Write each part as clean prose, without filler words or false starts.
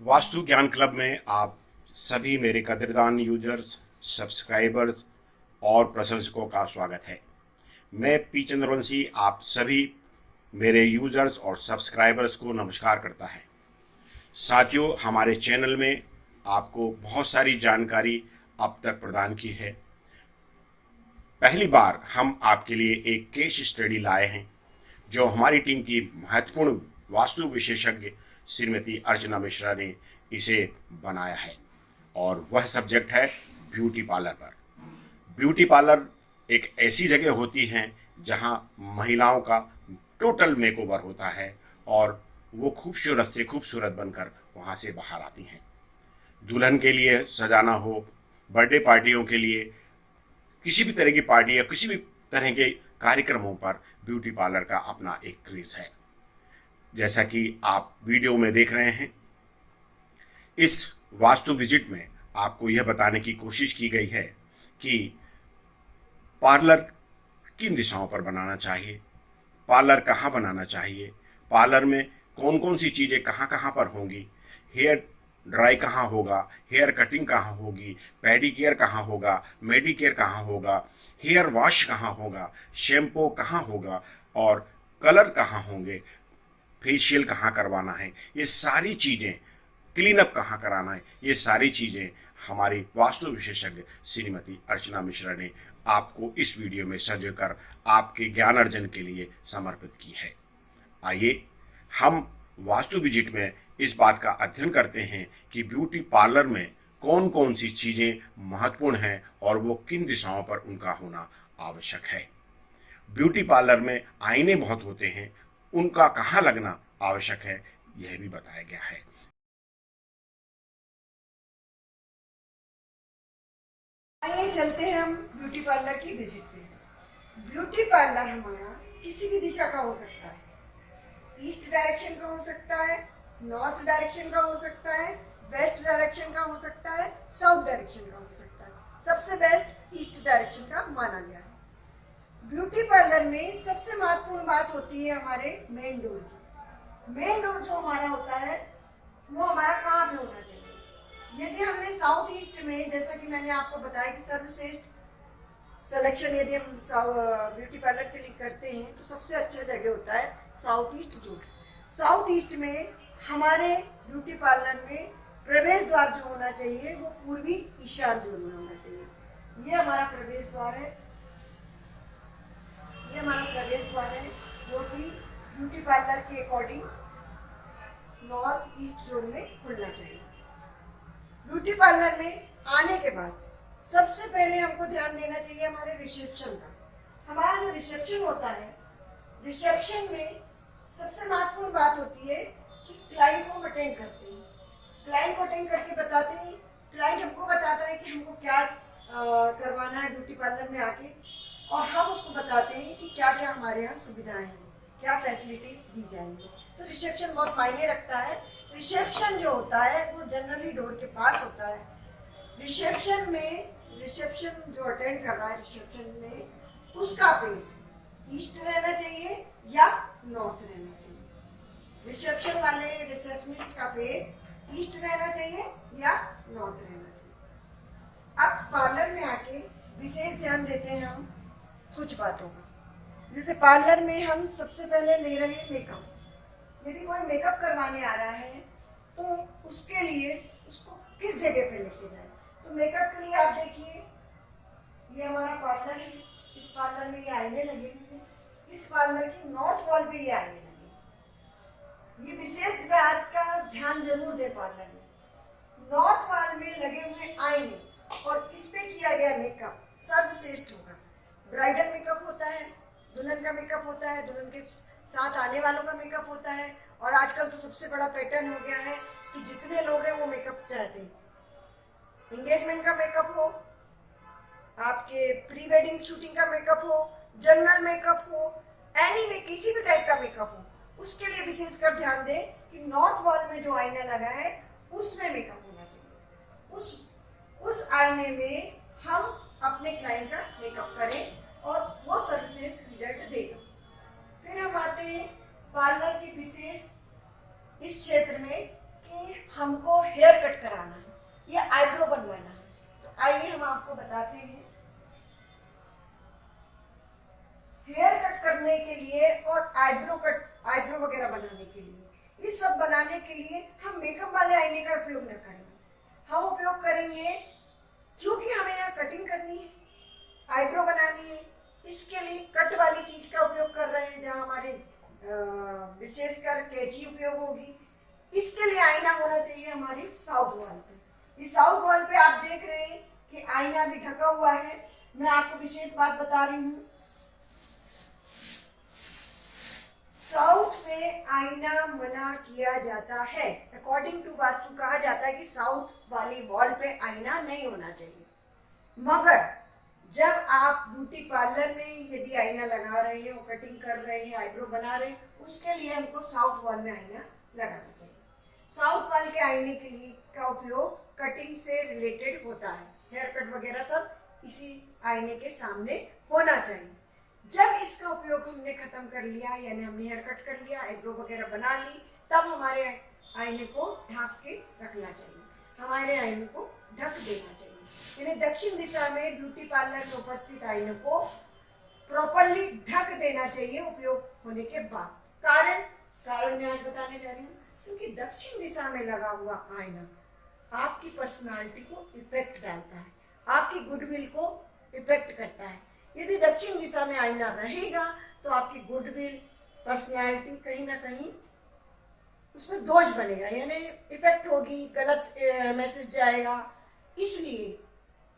वास्तु ज्ञान क्लब में आप सभी मेरे कदरदान यूजर्स, सब्सक्राइबर्स और प्रशंसकों का स्वागत है। मैं पी चंद्रवंशी आप सभी मेरे यूजर्स और सब्सक्राइबर्स को नमस्कार करता है। साथियों, हमारे चैनल में आपको बहुत सारी जानकारी अब तक प्रदान की है। पहली बार हम आपके लिए एक केस स्टडी लाए हैं जो हमारी टीम की महत्वपूर्ण वास्तु विशेषज्ञ श्रीमती अर्चना मिश्रा ने इसे बनाया है और वह सब्जेक्ट है ब्यूटी पार्लर पर। ब्यूटी पार्लर एक ऐसी जगह होती है जहां महिलाओं का टोटल मेकओवर होता है और वो खूबसूरत से खूबसूरत बनकर वहां से बाहर आती हैं। दुल्हन के लिए सजाना हो, बर्थडे पार्टियों के लिए, किसी भी तरह की पार्टी या किसी भी तरह के कार्यक्रमों पर ब्यूटी पार्लर का अपना एक क्रेज है। जैसा कि आप वीडियो में देख रहे हैं, इस वास्तु विजिट में आपको यह बताने की कोशिश की गई है कि पार्लर किन दिशाओं पर बनाना चाहिए, पार्लर कहाँ बनाना चाहिए, पार्लर में कौन कौन सी चीज़ें कहाँ कहाँ पर होंगी, हेयर ड्राई कहाँ होगा, हेयर कटिंग कहाँ होगी, पेडिकेयर कहाँ होगा, मेडिकेयर कहाँ होगा, हेयर वॉश कहाँ होगा, शैम्पू कहाँ होगा और कलर कहाँ होंगे, फेशियल कहाँ करवाना है, ये सारी चीज़ें, क्लीन अप कहाँ कराना है, ये सारी चीज़ें हमारी वास्तु विशेषज्ञ श्रीमती अर्चना मिश्रा ने आपको इस वीडियो में सजकर आपके ज्ञान अर्जन के लिए समर्पित की है। आइए हम वास्तु विजिट में इस बात का अध्ययन करते हैं कि ब्यूटी पार्लर में कौन कौन सी चीज़ें महत्वपूर्ण हैं और वो किन दिशाओं पर उनका होना आवश्यक है। ब्यूटी पार्लर में आईने बहुत होते हैं, उनका कहाँ लगना आवश्यक है यह भी बताया गया है। आइए चलते हैं हम ब्यूटी पार्लर की विजिट पे। ब्यूटी पार्लर हमारा किसी भी दिशा का हो सकता है, ईस्ट डायरेक्शन का हो सकता है, नॉर्थ डायरेक्शन का हो सकता है, वेस्ट डायरेक्शन का हो सकता है, साउथ डायरेक्शन का हो सकता है। सबसे बेस्ट ईस्ट डायरेक्शन का माना गया है। ब्यूटी पार्लर में सबसे महत्वपूर्ण बात होती है हमारे मेन डोर की। मेन डोर जो हमारा होता है वो हमारा कहाँ पे होना चाहिए। यदि हमने साउथ ईस्ट में, जैसा कि मैंने आपको बताया कि सर्वश्रेष्ठ सिलेक्शन यदि हम ब्यूटी पार्लर के लिए करते हैं तो सबसे अच्छा जगह होता है south east zone. South east में हमारे ब्यूटी पार्लर में प्रवेश द्वार जो होना चाहिए वो पूर्वी ईशान जोन में होना चाहिए। ये हमारा प्रवेश द्वार है, ये हमारा प्रवेश द्वार है जो कि ब्यूटी पार्लर के अकॉर्डिंग नॉर्थ ईस्ट जोन में खुलना चाहिए। ब्यूटी पार्लर में आने के बाद सबसे पहले हमको ध्यान देना चाहिए हमारे रिसेप्शन का। हमारा जो रिसेप्शन होता है, रिसेप्शन में सबसे महत्वपूर्ण बात होती है कि क्लाइंट को अटेंड करते हैं, क्लाइंट को अटेंड करके बताते हैं, क्लाइंट हमको बताता है कि हमको क्या करवाना है ब्यूटी पार्लर में आके, और हम उसको बताते हैं कि क्या क्या हमारे यहाँ सुविधाएं हैं, क्या फैसिलिटीज दी जाएंगी। तो रिसेप्शन बहुत मायने रखता है। रिसेप्शन जो होता है वो जनरली डोर के पास होता है। रिसेप्शन जो अटेंड कर रहा है रिसेप्शन में, उसका फेस ईस्ट रहना चाहिए या नॉर्थ रहना चाहिए। रिसेप्शन वाले रिसेप्शनिस्ट का फेस ईस्ट रहना चाहिए या नॉर्थ रहना चाहिए। अब पार्लर में आके विशेष ध्यान देते हैं हम कुछ बातों का। जैसे पार्लर में हम सबसे पहले ले रहे हैं मेकअप। यदि कोई मेकअप करवाने आ रहा है तो उसके लिए उसको किस जगह पे लेके जाए। तो मेकअप के लिए आप देखिए, ये हमारा पार्लर है, इस पार्लर में ये आईने लगे हुए हैं, इस पार्लर की नॉर्थ वॉल पे ये आईने लगे। ये विशेष बात का ध्यान जरूर दे, पार्लर में नॉर्थ वॉल में लगे हुए आईने और इस पे किया गया मेकअप सर्वश्रेष्ठ होगा। ब्राइडल मेकअप होता है, दुल्हन का मेकअप होता है, दुल्हन के साथ आने वालों का मेकअप होता है, और आजकल तो सबसे बड़ा पैटर्न हो गया है कि जितने लोग हैं वो मेकअप चाहते हैं। एंगेजमेंट का मेकअप हो, आपके प्री वेडिंग शूटिंग का मेकअप हो, जनरल मेकअप हो, एनी वे किसी भी टाइप का मेकअप हो, उसके लिए विशेषकर ध्यान दें कि नॉर्थ वॉल में जो आईना लगा है उसमें मेकअप होना चाहिए। उस आईने में हम अपने क्लाइंट का मेकअप करें और वो सर्वश्रेष्ठ रिजल्ट देगा। फिर हम आते हैं पार्लर के विशेष इस क्षेत्र में कि हमको हेयर कट कराना है या आईब्रो बनवाना है, तो आइए हम आपको बताते हैं। हेयर कट करने के लिए और आईब्रो वगैरह बनाने के लिए, ये सब बनाने के लिए हम मेकअप वाले आईने का उपयोग न करेंगे। हम उपयोग करेंगे, क्योंकि हमें यहाँ कटिंग करनी है, आईब्रो बनानी है, इसके लिए कट वाली चीज का उपयोग कर रहे हैं, जहाँ हमारे विशेषकर कैंची उपयोग होगी। इसके लिए आईना होना चाहिए हमारे साउथ वॉल पे। इस साउथ वॉल पे आप देख रहे हैं कि आईना भी ढका हुआ है। मैं आपको विशेष बात बता रही हूँ, साउथ में आईना मना किया जाता है। अकॉर्डिंग टू वास्तु कहा जाता है कि साउथ वाली वॉल पे आईना नहीं होना चाहिए। मगर जब आप ब्यूटी पार्लर में यदि आईना लगा रहे हैं और कटिंग कर रहे हैं, आईब्रो बना रहे हैं, उसके लिए हमको साउथ वॉल में आईना लगाना चाहिए। साउथ वॉल के आईने के लिए का उपयोग कटिंग से रिलेटेड होता है। हेयर कट वगैरह सब इसी आईने के सामने होना चाहिए। जब इसका उपयोग हमने खत्म कर लिया, यानी हमने हेयर कट कर लिया, आईब्रो वगैरह बना ली, तब हमारे आईने को ढक के रखना चाहिए, हमारे आईने को ढक देना चाहिए। यानी दक्षिण दिशा में ब्यूटी पार्लर में उपस्थित आईने को प्रॉपरली ढक देना चाहिए उपयोग होने के बाद। कारण मैं आज बताने जा रही हूँ, क्योंकि दक्षिण दिशा में लगा हुआ आईना आपकी पर्सनालिटी को इफेक्ट डालता है, आपकी गुडविल को इफेक्ट करता है। यदि दक्षिण दिशा में आईना रहेगा तो आपकी गुडविल, पर्सनालिटी कहीं ना कहीं उसमें दोष बनेगा, यानी इफेक्ट होगी, गलत मैसेज जाएगा। इसलिए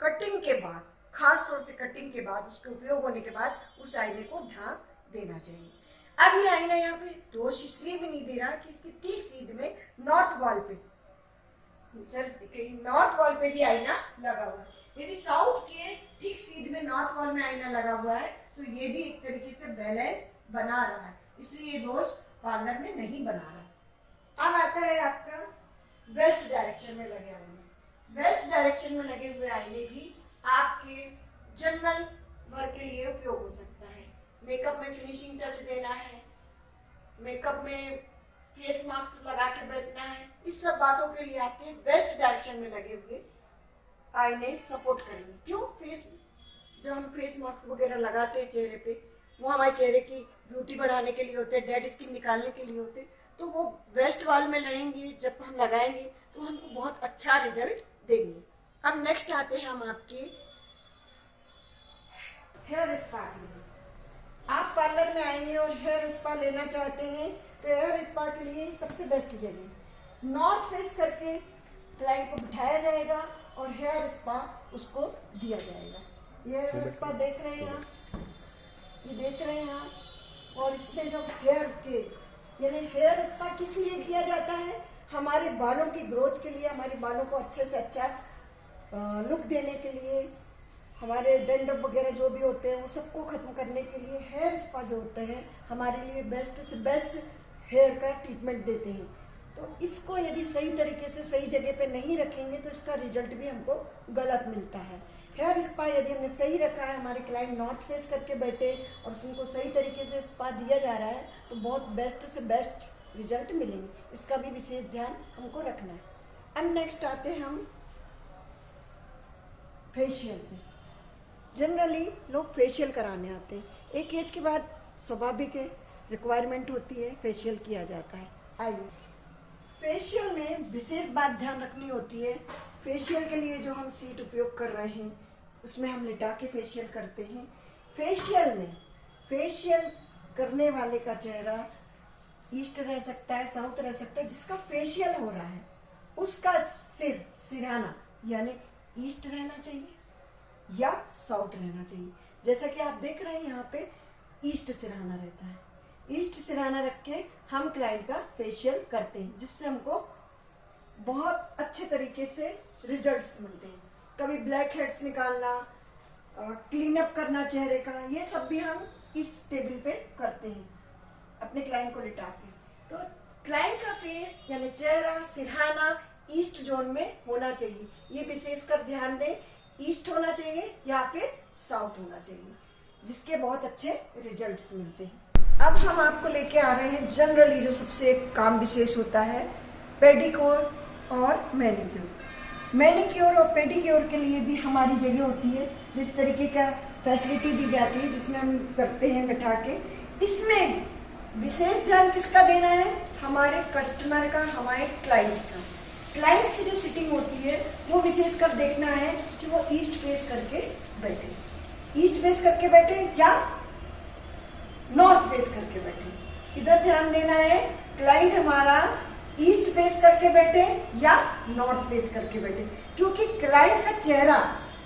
कटिंग के बाद, खास तौर से कटिंग के बाद, उसके उपयोग होने के बाद उस आईने को ढक देना चाहिए। अब ये आईना यहाँ पे दोष इसलिए भी नहीं दे रहा कि इसकी ठीक सीध में नॉर्थ वॉल पे, सर नॉर्थ वॉल पे भी आईना लगा हुआ है। यदि साउथ के ठीक सीध में नॉर्थ वॉल में आईना लगा हुआ है तो ये भी एक तरीके से बैलेंस बना रहा है, इसलिए ये दोष पार्लर में नहीं बना रहा। अब आता है आपका वेस्ट डायरेक्शन में लगे आईने। वेस्ट डायरेक्शन में लगे हुए आईने भी आपके जनरल वर्क के लिए उपयोग हो सकता है। मेकअप में फिनिशिंग टच देना है, मेकअप में फेस मास्क लगा के बैठना है, इस सब बातों के लिए आपके वेस्ट डायरेक्शन में लगे हुए आईने सपोर्ट करेंगे। क्यों? जो हम फेस मास्क वगैरह लगाते हैं चेहरे पे, वो हमारे चेहरे की ब्यूटी बढ़ाने के लिए होते हैं, डेड स्किन निकालने के लिए होते हैं, तो वो वेस्ट वॉल में रहेंगे। जब हम लगाएंगे तो हमको बहुत अच्छा रिजल्ट देंगे। अब नेक्स्ट आते हैं हम आपके हेयर स्पा के लिए। आप पार्लर में आएंगे और हेयर स्पा लेना चाहते हैं तो हेयर स्पा के लिए सबसे बेस्ट जगह नॉर्थ फेस करके क्लाइंट को बिठाया जाएगा और हेयर स्पा उसको दिया जाएगा। ये हेयर स्पा देख रहे हैं आप, ये देख रहे हैं आप। और इसमें जो हेयर के, यानी हेयर स्पा किस लिए किया जाता है? हमारे बालों की ग्रोथ के लिए, हमारे बालों को अच्छे से अच्छा लुक देने के लिए, हमारे डैंड्रफ वगैरह जो भी होते हैं वो सबको खत्म करने के लिए हेयर स्पा जो होते हैं हमारे लिए बेस्ट से बेस्ट हेयर का ट्रीटमेंट देते हैं। तो इसको यदि सही तरीके से सही जगह पे नहीं रखेंगे तो इसका रिजल्ट भी हमको गलत मिलता है। हेयर स्पा यदि हमने सही रखा है, हमारे क्लाइंट नॉर्थ फेस करके बैठे और उनको सही तरीके से स्पा दिया जा रहा है तो बहुत बेस्ट से बेस्ट रिजल्ट मिलेंगे। इसका भी विशेष ध्यान हमको रखना है। अब नेक्स्ट आते हैं हम फेशियल पे। जनरली लोग फेशियल कराने आते हैं, एक एज के बाद स्वाभाविक है, रिक्वायरमेंट होती है, फेशियल किया जाता है। आइए, फेशियल में विशेष बात ध्यान रखनी होती है। फेशियल के लिए जो हम सीट उपयोग कर रहे हैं उसमें हम लिटा के फेशियल करते हैं। फेशियल में फेशियल करने वाले का चेहरा ईस्ट रह सकता है, साउथ रह सकता है। जिसका फेशियल हो रहा है उसका सिरहाना यानी ईस्ट रहना चाहिए या साउथ रहना चाहिए। जैसा कि आप देख रहे हैं यहाँ पे ईस्ट सिरहाना रहता है। ईस्ट सिरहाना रख के हम क्लाइंट का फेशियल करते हैं, जिससे हमको बहुत अच्छे तरीके से रिजल्ट्स मिलते हैं। कभी ब्लैक हेड्स निकालना, क्लीन अप करना चेहरे का, ये सब भी हम इस टेबल पे करते हैं अपने क्लाइंट को लिटा के। तो क्लाइंट का फेस यानी चेहरा, सिरहाना ईस्ट जोन में होना चाहिए। ये विशेषकर ध्यान दें, ईस्ट होना चाहिए या फिर साउथ होना चाहिए, जिसके बहुत अच्छे रिजल्ट्स मिलते हैं। अब हम आपको लेके आ रहे हैं जनरली जो सबसे काम विशेष होता है पेडिक्योर और मैनिक्योर। मैनिक्योर और पेडिक्योर के लिए भी हमारी जगह होती है, जिस तरीके का फैसिलिटी दी जाती है जिसमें हम करते हैं बैठा के। इसमें विशेष ध्यान किसका देना है? हमारे कस्टमर का, हमारे क्लाइंट्स का। क्लाइंट्स की जो सिटिंग होती है वो विशेष कर देखना है कि वो ईस्ट फेस करके बैठे, ईस्ट फेस करके बैठे या नॉर्थ फेस करके बैठे। इधर ध्यान देना है, क्लाइंट हमारा ईस्ट फेस करके बैठे या नॉर्थ फेस करके बैठे, क्योंकि क्लाइंट का चेहरा,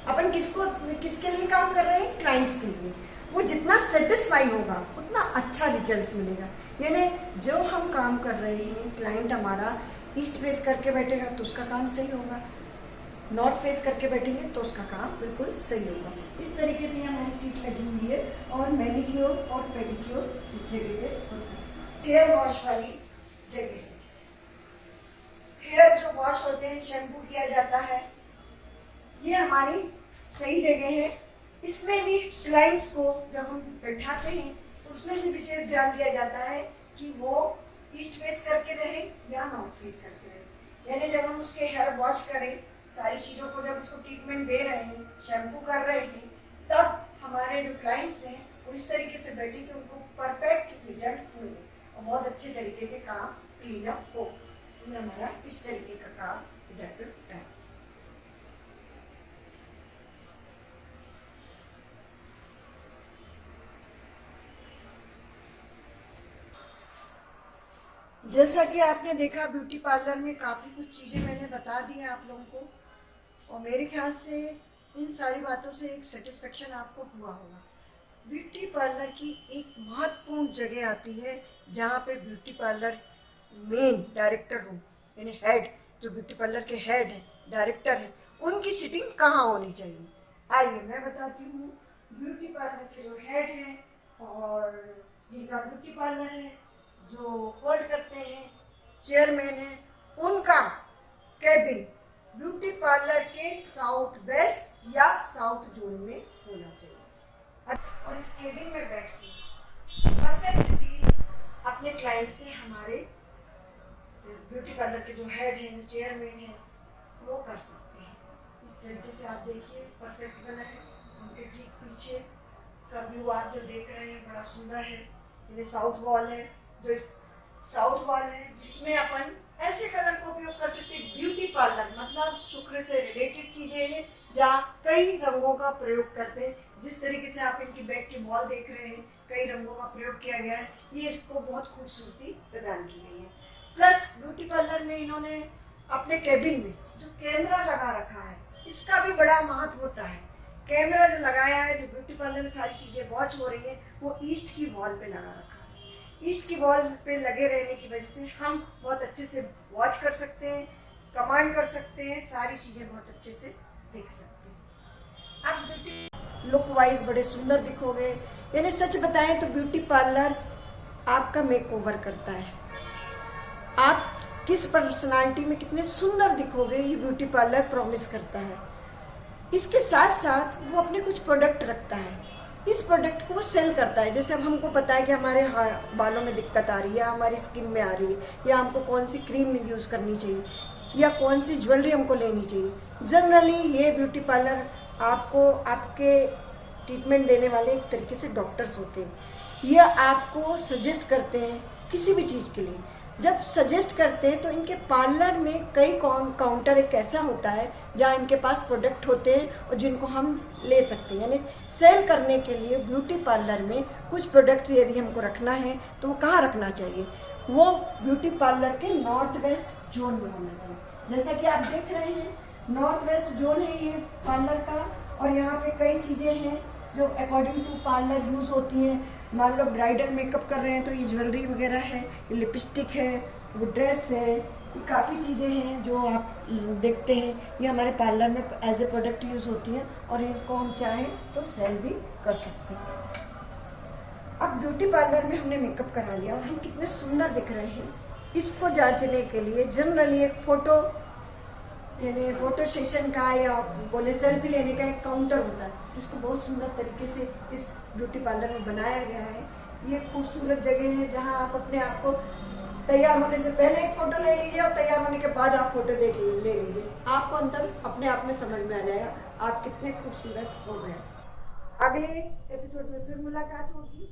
अपन किसके लिए काम कर रहे हैं? क्लाइंट्स के लिए। वो जितना सेटिस्फाई होगा उतना अच्छा रिजल्ट्स मिलेगा। यानी जो हम काम कर रहे हैं, क्लाइंट हमारा ईस्ट फेस करके बैठेगा तो उसका काम सही होगा, नॉर्थ फेस करके बैठेंगे तो उसका काम बिल्कुल सही होगा। इस तरीके से हमारी सीट लगी हुई है और मैनिक्योर और पेडिक्योर इस जगह पे होता है। हेयर वॉश वाली जगह, हेयर जो वॉश होते हैं, शैम्पू किया जाता है, ये हमारी सही जगह है। इसमें भी क्लाइंट्स को जब हम बैठाते हैं तो उसमें भी विशेष ध्यान दिया जाता है कि वो ईस्ट फेस करके रहे या नॉर्थ फेस करके रहे। यानी जब हम उसके हेयर वॉश करें, सारी चीज़ों को जब उसको ट्रीटमेंट दे रहे हैं, शैम्पू कर रहे हैं, तब हमारे जो क्लाइंट्स हैं वो इस तरीके से बैठे कि उनको परफेक्ट रिजल्ट्स मिले और बहुत अच्छे तरीके से काम क्लीन अप हो। ये हमारा इस तरीके का काम इधर पे होता है। जैसा कि आपने देखा, ब्यूटी पार्लर में काफ़ी कुछ चीज़ें मैंने बता दी हैं आप लोगों को, और मेरे ख्याल से इन सारी बातों से एक सेटिस्फेक्शन आपको हुआ होगा। ब्यूटी पार्लर की एक महत्वपूर्ण जगह आती है जहाँ पे ब्यूटी पार्लर मेन डायरेक्टर हो, यानी हेड, जो ब्यूटी पार्लर के हेड है, डायरेक्टर है, उनकी सिटिंग कहाँ होनी चाहिए। आइए मैं बताती हूँ। ब्यूटी पार्लर के जो हेड हैं और जिनका ब्यूटी पार्लर है, जो होल्ड करते हैं, चेयरमैन हैं, उनका कैबिन ब्यूटी पार्लर के साउथ वेस्ट या साउथ जोन में होना चाहिए। और इस केबिन में बैठ के परफेक्ट डील अपने क्लाइंट से हमारे ब्यूटी पार्लर के जो हेड हैं, जो चेयरमैन हैं, वो कर सकते हैं। इस तरीके से आप देखिए परफेक्ट बना है। उनके ठीक पीछे का व्यू आप जो देख रहे हैं बड़ा सुंदर है। ये साउथ वॉल है, जो साउथ वॉल है जिसमें अपन ऐसे कलर का उपयोग कर सकते हैं। ब्यूटी पार्लर मतलब शुक्र से रिलेटेड चीज़ें हैं जहाँ कई रंगों का प्रयोग करते हैं। जिस तरीके से आप इनकी बैक की वॉल देख रहे हैं, कई रंगों का प्रयोग किया गया है, ये इसको बहुत खूबसूरती प्रदान की गई है। प्लस ब्यूटी पार्लर में इन्होंने अपने केबिन में जो कैमरा लगा रखा है, इसका भी बड़ा महत्व होता है। कैमरा जो लगाया है, जो ब्यूटी पार्लर में सारी चीज़ें वॉच हो रही है, वो ईस्ट की वॉल पे लगा रखा है। ईस्ट की वॉल पे लगे रहने की वजह से हम बहुत अच्छे से वॉच कर सकते हैं, कमांड कर सकते हैं, सारी चीज़ें बहुत अच्छे से देख सकते हैं। आप ब्यूटी लुक वाइज बड़े सुंदर दिखोगे। यानी सच बताएं तो ब्यूटी पार्लर आपका मेकओवर करता है। आप किस पर्सनालिटी में कितने सुंदर दिखोगे, ये ब्यूटी पार्लर प्रॉमिस करता है। इसके साथ साथ वो अपने कुछ प्रोडक्ट रखता है, इस प्रोडक्ट को वो सेल करता है। जैसे अब हमको पता है कि हमारे बालों में दिक्कत आ रही है, हमारी स्किन में आ रही है, या हमको कौन सी क्रीम यूज़ करनी चाहिए या कौन सी ज्वेलरी हमको लेनी चाहिए। जनरली ये ब्यूटी पार्लर आपको आपके ट्रीटमेंट देने वाले एक तरीके से डॉक्टर्स होते हैं। ये आपको सजेस्ट करते हैं किसी भी चीज़ के लिए। जब सजेस्ट करते हैं तो इनके पार्लर में कई काउंटर एक ऐसा होता है जहाँ इनके पास प्रोडक्ट होते हैं और जिनको हम ले सकते हैं। यानी सेल करने के लिए ब्यूटी पार्लर में कुछ प्रोडक्ट यदि हमको रखना है तो वो कहाँ रखना चाहिए? वो ब्यूटी पार्लर के नॉर्थ वेस्ट जोन में होना चाहिए। जैसा कि आप देख रहे हैं, नॉर्थ वेस्ट जोन है ये पार्लर का, और यहाँ पे कई चीज़ें हैं जो अकॉर्डिंग टू पार्लर यूज़ होती हैं। मान लो ब्राइडल मेकअप कर रहे हैं तो ये ज्वेलरी वगैरह है, ये लिपस्टिक है, वो ड्रेस है, ये काफ़ी चीज़ें हैं जो आप देखते हैं। ये हमारे पार्लर में एज ए प्रोडक्ट यूज़ होती हैं और इसको हम चाहें तो सेल भी कर सकते हैं। अब ब्यूटी पार्लर में हमने मेकअप करा लिया और हम कितने सुंदर दिख रहे हैं, इसको जांचने के लिए जनरली एक फ़ोटो यानी फ़ोटो सेशन का या बोले सेल्फी लेने का एक काउंटर होता है, जिसको बहुत सुंदर तरीके से इस ब्यूटी पार्लर में बनाया गया है। ये खूबसूरत जगह है जहां आप अपने आप को तैयार होने से पहले एक फोटो ले लीजिए और तैयार होने के बाद आप फोटो ले लीजिए। आपको अंतर अपने आप में समझ में आ जाएगा आप कितने खूबसूरत हो गए। अगले एपिसोड में फिर मुलाकात होगी।